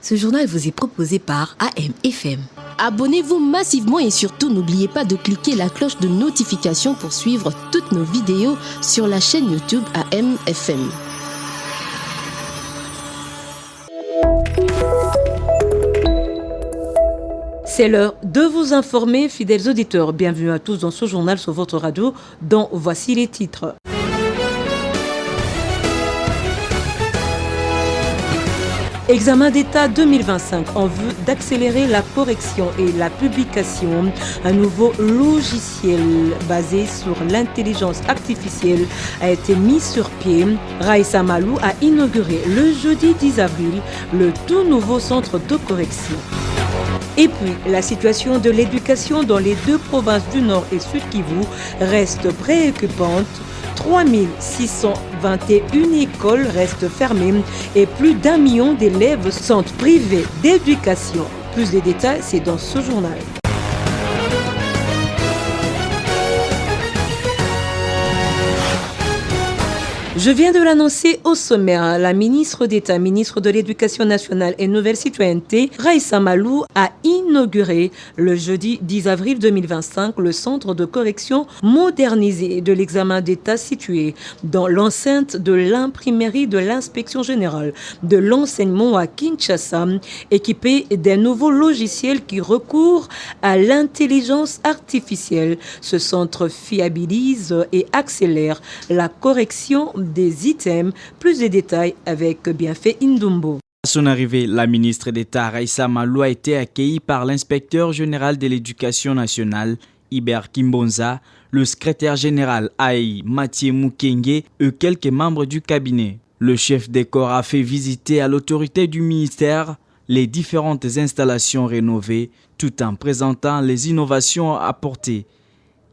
Ce journal vous est proposé par AM/FM. Abonnez-vous massivement et surtout n'oubliez pas de cliquer la cloche de notification pour suivre toutes nos vidéos sur la chaîne YouTube AM/FM. C'est l'heure de vous informer, fidèles auditeurs. Bienvenue à tous dans ce journal sur votre radio, dont voici les titres. Examen d'État 2025 en vue d'accélérer la correction et la publication. Un nouveau logiciel basé sur l'intelligence artificielle a été mis sur pied. Raissa Malou a inauguré le jeudi 10 avril le tout nouveau centre de correction. Et puis, la situation de l'éducation dans les deux provinces du Nord et Sud Kivu reste préoccupante. 3621 écoles restent fermées et plus d'1 million d'élèves sont privés d'éducation. Plus de détails, c'est dans ce journal. Je viens de l'annoncer au sommaire. La ministre d'État, ministre de l'Éducation nationale et Nouvelle Citoyenneté, Raissa Malou, a inauguré le jeudi 10 avril 2025 le centre de correction modernisé de l'examen d'État situé dans l'enceinte de l'imprimerie de l'inspection générale de l'enseignement à Kinshasa, équipé d'un nouveau logiciel qui recourt à l'intelligence artificielle. Ce centre fiabilise et accélère la correction des items. Plus de détails avec Bienfait Indumbo. À son arrivée, la ministre d'État Raissa Malou a été accueillie par l'inspecteur général de l'Éducation nationale, Hubert Kimbonza, le secrétaire général Aïe Mathieu Mukenge et quelques membres du cabinet. Le chef des corps a fait visiter à l'autorité du ministère les différentes installations rénovées tout en présentant les innovations apportées.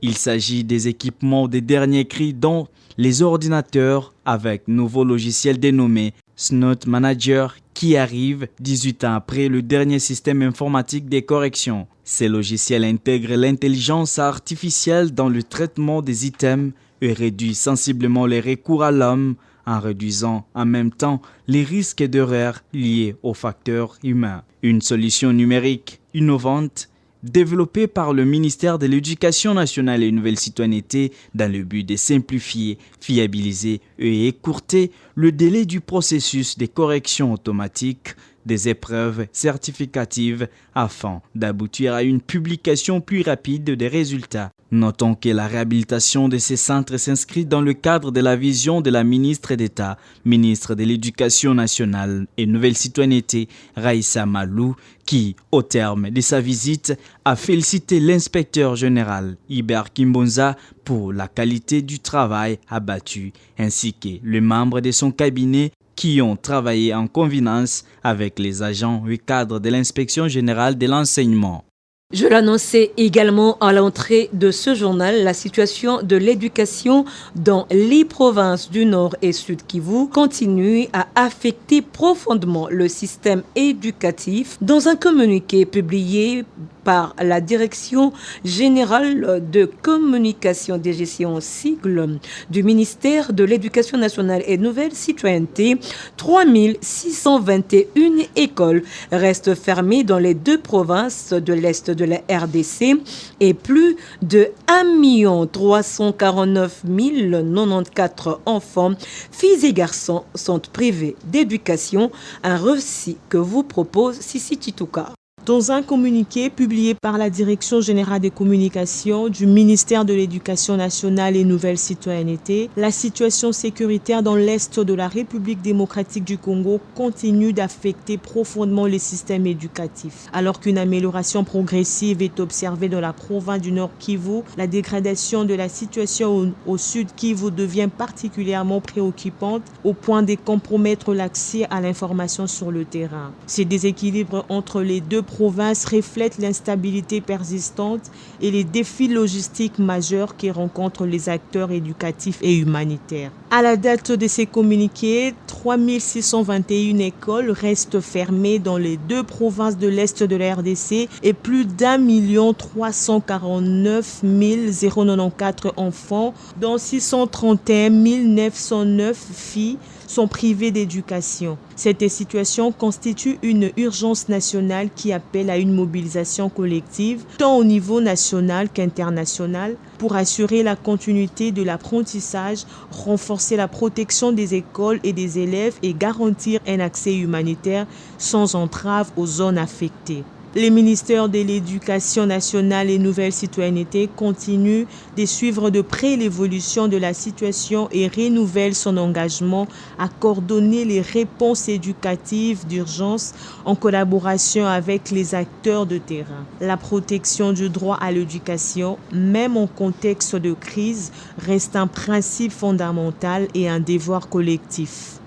Il s'agit des équipements des derniers cris dont les ordinateurs avec nouveau logiciel dénommé Snot Manager qui arrive 18 ans après le dernier système informatique des corrections. Ces logiciels intègrent l'intelligence artificielle dans le traitement des items et réduisent sensiblement les recours à l'homme en réduisant en même temps les risques d'erreurs liés aux facteurs humains. Une solution numérique innovante développé par le ministère de l'Éducation nationale et Nouvelle Citoyenneté dans le but de simplifier, fiabiliser et écourter le délai du processus de correction automatique des épreuves certificatives afin d'aboutir à une publication plus rapide des résultats. Notons que la réhabilitation de ces centres s'inscrit dans le cadre de la vision de la ministre d'État, ministre de l'Éducation nationale et Nouvelle Citoyenneté, Raissa Malou, qui, au terme de sa visite, a félicité l'inspecteur général Hubert Kimbonza pour la qualité du travail abattu, ainsi que les membres de son cabinet qui ont travaillé en convenance avec les agents et cadres de l'inspection générale de l'enseignement. Je l'annonçais également à l'entrée de ce journal, la situation de l'éducation dans les provinces du Nord et Sud Kivu continue à affecter profondément le système éducatif. Dans un communiqué publié par la Direction générale de communication des gestions sigle du ministère de l'Éducation nationale et Nouvelle Citoyenneté, 3621 écoles restent fermées dans les deux provinces de l'Est de la RDC et plus de 1 349 094 enfants, filles et garçons, sont privés d'éducation. Un récit que vous propose Sissi Tituka. Dans un communiqué publié par la Direction générale des communications du ministère de l'Éducation nationale et Nouvelle Citoyenneté, la situation sécuritaire dans l'Est de la République démocratique du Congo continue d'affecter profondément les systèmes éducatifs. Alors qu'une amélioration progressive est observée dans la province du Nord Kivu, la dégradation de la situation au Sud Kivu devient particulièrement préoccupante au point de compromettre l'accès à l'information sur le terrain. Ces déséquilibres entre les deux province reflète l'instabilité persistante et les défis logistiques majeurs que rencontrent les acteurs éducatifs et humanitaires. À la date de ces communiqués, 3621 écoles restent fermées dans les deux provinces de l'Est de la RDC et plus d'1 349 094 enfants, dont 631 909 filles, sont privés d'éducation. Cette situation constitue une urgence nationale qui appelle à une mobilisation collective, tant au niveau national qu'international, pour assurer la continuité de l'apprentissage, renforcer la protection des écoles et des élèves et garantir un accès humanitaire sans entrave aux zones affectées. Les ministères de l'Éducation nationale et Nouvelle Citoyenneté continuent de suivre de près l'évolution de la situation et renouvellent son engagement à coordonner les réponses éducatives d'urgence en collaboration avec les acteurs de terrain. La protection du droit à l'éducation, même en contexte de crise, reste un principe fondamental et un devoir collectif.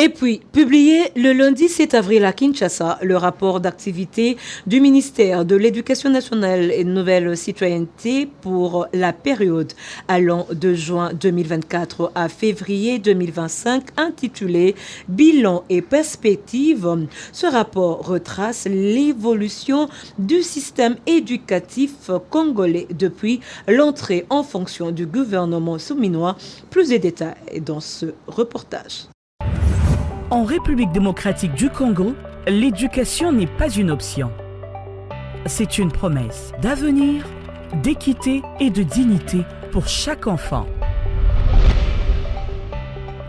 Et puis, publié le lundi 7 avril à Kinshasa, le rapport d'activité du ministère de l'Éducation nationale et de Nouvelle Citoyenneté pour la période allant de juin 2024 à février 2025 intitulé « Bilan et perspectives ». Ce rapport retrace l'évolution du système éducatif congolais depuis l'entrée en fonction du gouvernement souminois. Plus de détails dans ce reportage. En République démocratique du Congo, l'éducation n'est pas une option. C'est une promesse d'avenir, d'équité et de dignité pour chaque enfant.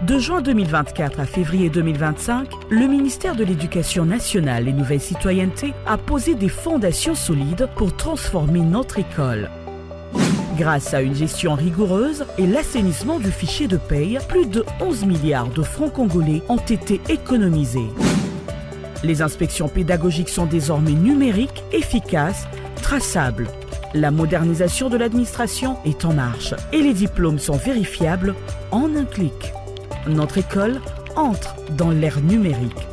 De juin 2024 à février 2025, le ministère de l'Éducation nationale et Nouvelle Citoyenneté a posé des fondations solides pour transformer notre école. Grâce à une gestion rigoureuse et l'assainissement du fichier de paye, plus de 11 milliards de francs congolais ont été économisés. Les inspections pédagogiques sont désormais numériques, efficaces, traçables. La modernisation de l'administration est en marche et les diplômes sont vérifiables en un clic. Notre école entre dans l'ère numérique.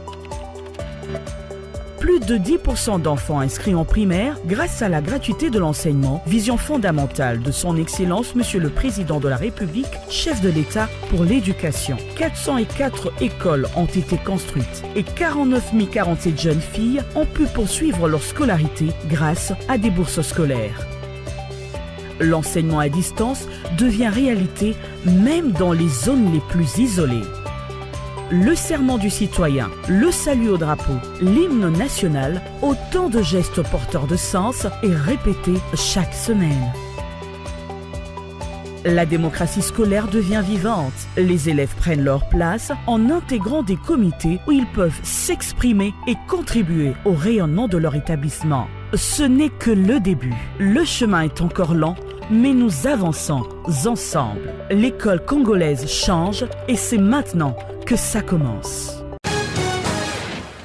Plus de 10% d'enfants inscrits en primaire grâce à la gratuité de l'enseignement, vision fondamentale de son Excellence Monsieur le Président de la République, chef de l'État pour l'éducation. 404 écoles ont été construites et 49 047 jeunes filles ont pu poursuivre leur scolarité grâce à des bourses scolaires. L'enseignement à distance devient réalité même dans les zones les plus isolées. Le serment du citoyen, le salut au drapeau, l'hymne national, autant de gestes porteurs de sens et répétés chaque semaine. La démocratie scolaire devient vivante. Les élèves prennent leur place en intégrant des comités où ils peuvent s'exprimer et contribuer au rayonnement de leur établissement. Ce n'est que le début. Le chemin est encore lent, mais nous avançons ensemble. L'école congolaise change et c'est maintenant que ça commence.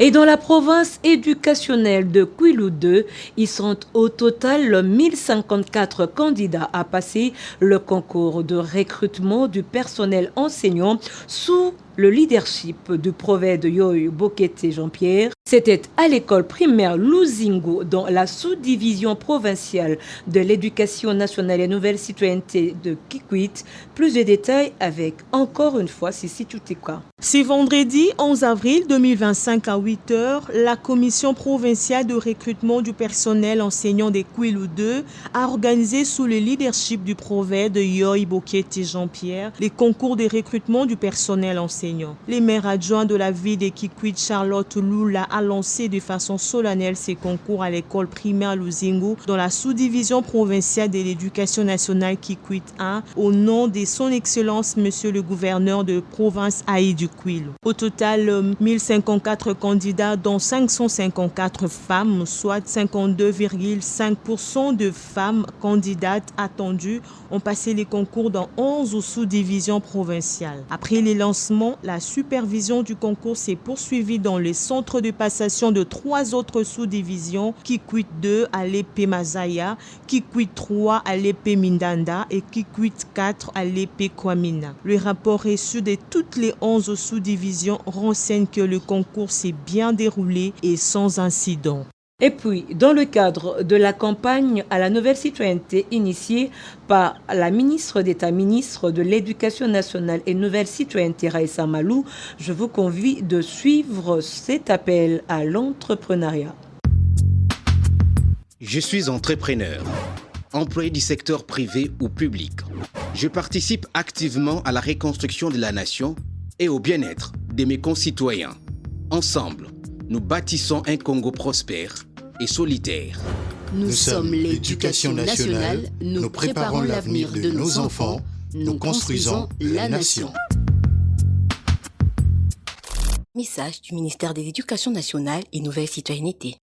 Et dans la province éducationnelle de Kwilu 2, ils sont au total 1054 candidats à passer le concours de recrutement du personnel enseignant sous le leadership du prophète Yoy Bokete Jean-Pierre. C'était à l'école primaire Luzingo dans la sous-division provinciale de l'éducation nationale et nouvelle citoyenneté de Kikwit. Plus de détails avec encore une fois Sissi Toutika. C'est vendredi 11 avril 2025 à 8h, la commission provinciale de recrutement du personnel enseignant des Kwilu 2 a organisé sous le leadership du prophète Yoy Bokete Jean-Pierre les concours de recrutement du personnel enseignant. Les maires adjoints de la ville de Kikwit, Charlotte Lula, a lancé de façon solennelle ces concours à l'école primaire Luzingo dans la sous-division provinciale de l'éducation nationale Kikwit 1 au nom de son Excellence Monsieur le gouverneur de province Haïti Kwilu. Au total, 1054 candidats dont 554 femmes, soit 52,5% de femmes candidates attendues, ont passé les concours dans 11 sous-divisions provinciales. Après les lancements, la supervision du concours s'est poursuivie dans les centres de passation de 3 autres sous-divisions, Kikwit 2 à l'épée Mazaya, Kikwit 3 à l'épée Mindanda et Kikwit 4 à l'épée Kwamina. Le rapport reçu de toutes les 11 sous-divisions renseigne que le concours s'est bien déroulé et sans incident. Et puis, dans le cadre de la campagne à la nouvelle citoyenneté initiée par la ministre d'État, ministre de l'Éducation nationale et nouvelle citoyenneté, Raissa Malou, je vous convie de suivre cet appel à l'entrepreneuriat. Je suis entrepreneur, employé du secteur privé ou public. Je participe activement à la reconstruction de la nation et au bien-être de mes concitoyens. Ensemble, nous bâtissons un Congo prospère et solidaire. Nous sommes l'éducation nationale, nous préparons l'avenir de nos enfants, nous construisons la nation. Message du ministère de l'Éducation nationale et Nouvelle Citoyenneté.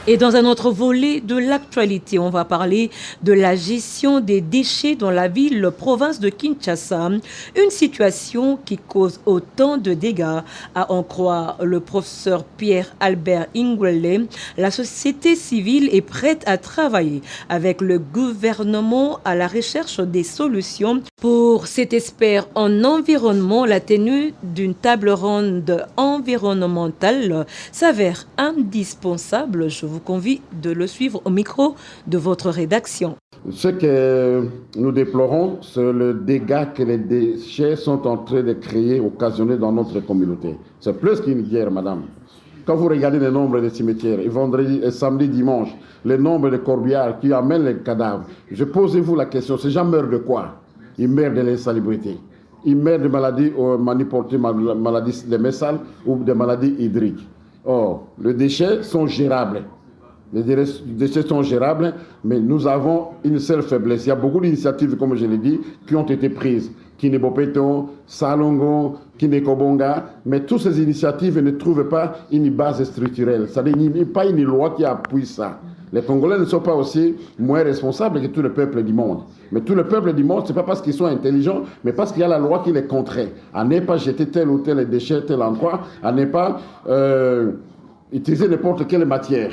Et dans un autre volet de l'actualité, on va parler de la gestion des déchets dans la ville-province de Kinshasa. Une situation qui cause autant de dégâts. À en croire le professeur Pierre-Albert Ingwele, la société civile est prête à travailler avec le gouvernement à la recherche des solutions. Pour cet expert en environnement, la tenue d'une table ronde environnementale s'avère indispensable. Je vous convie de le suivre au micro de votre rédaction. Ce que nous déplorons, c'est le dégât que les déchets sont en train de créer, occasionner dans notre communauté. C'est plus qu'une guerre, madame. Quand vous regardez le nombre de cimetières, et vendredi, et samedi, dimanche, le nombre de corbillards qui amènent les cadavres, posez-vous la question, ces gens meurent de quoi? Ils meurent de l'insalubrité. Ils meurent de maladies manipulées, maladies des messales ou de maladies hydriques. Or, les déchets sont gérables. Les déchets sont gérables, mais nous avons une seule faiblesse. Il y a beaucoup d'initiatives, comme je l'ai dit, qui ont été prises. Kinebopeto, Salongo, Kinekobonga, mais toutes ces initiatives ne trouvent pas une base structurelle. Ça n'est pas une loi qui appuie ça. Les Congolais ne sont pas aussi moins responsables que tout le peuple du monde. Mais tout le peuple du monde, ce n'est pas parce qu'ils sont intelligents, mais parce qu'il y a la loi qui les contraint. À ne pas jeter tel ou tel déchet, tel endroit, à ne pas utiliser n'importe quelle matière.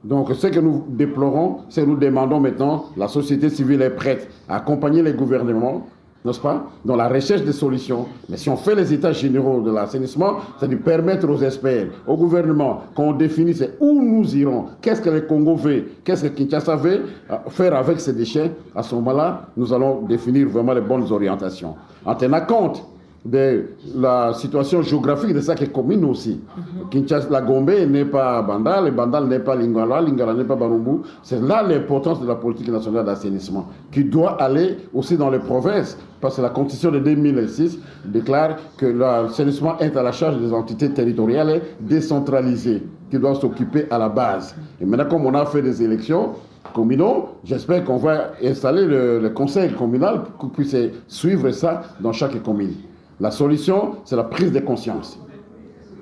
Donc ce que nous déplorons, c'est que nous demandons maintenant, la société civile est prête à accompagner les gouvernements, n'est-ce pas, dans la recherche des solutions. Mais si on fait les états généraux de l'assainissement, c'est de permettre aux experts, au gouvernement, qu'on définisse où nous irons, qu'est-ce que le Congo veut, qu'est-ce que Kinshasa veut faire avec ces déchets. À ce moment-là, nous allons définir vraiment les bonnes orientations. En tenant compte de la situation géographique de chaque commune aussi. Kinshasa, la Gombe n'est pas Bandal, et Bandal n'est pas Lingala, Lingala n'est pas Barumbu. C'est là l'importance de la politique nationale d'assainissement, qui doit aller aussi dans les provinces, parce que la Constitution de 2006 déclare que l'assainissement est à la charge des entités territoriales décentralisées, qui doivent s'occuper à la base. Et maintenant, comme on a fait des élections communaux, j'espère qu'on va installer le conseil communal pour qu'on puisse suivre ça dans chaque commune. La solution, c'est la prise de conscience.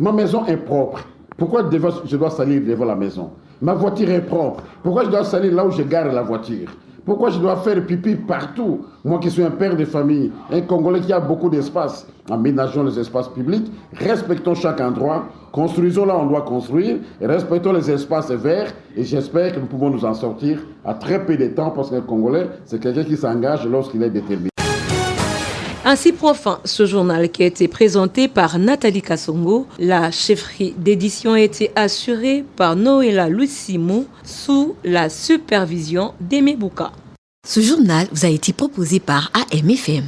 Ma maison est propre. Pourquoi je dois salir devant la maison? Ma voiture est propre. Pourquoi je dois salir là où je gare la voiture? Pourquoi je dois faire pipi partout? Moi qui suis un père de famille, un Congolais qui a beaucoup d'espace. Aménageons les espaces publics, respectons chaque endroit, construisons là où on doit construire, et respectons les espaces verts. Et j'espère que nous pouvons nous en sortir à très peu de temps, parce qu'un Congolais, c'est quelqu'un qui s'engage lorsqu'il est déterminé. Ainsi prend fin ce journal qui a été présenté par Nathalie Kassongo. La chefferie d'édition a été assurée par Noéla Lucimou sous la supervision d'Aimé Bouka. Ce journal vous a été proposé par AMFM.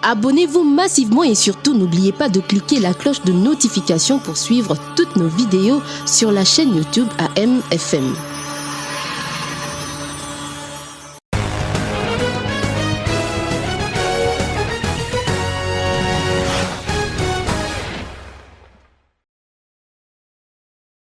Abonnez-vous massivement et surtout n'oubliez pas de cliquer la cloche de notification pour suivre toutes nos vidéos sur la chaîne YouTube AMFM.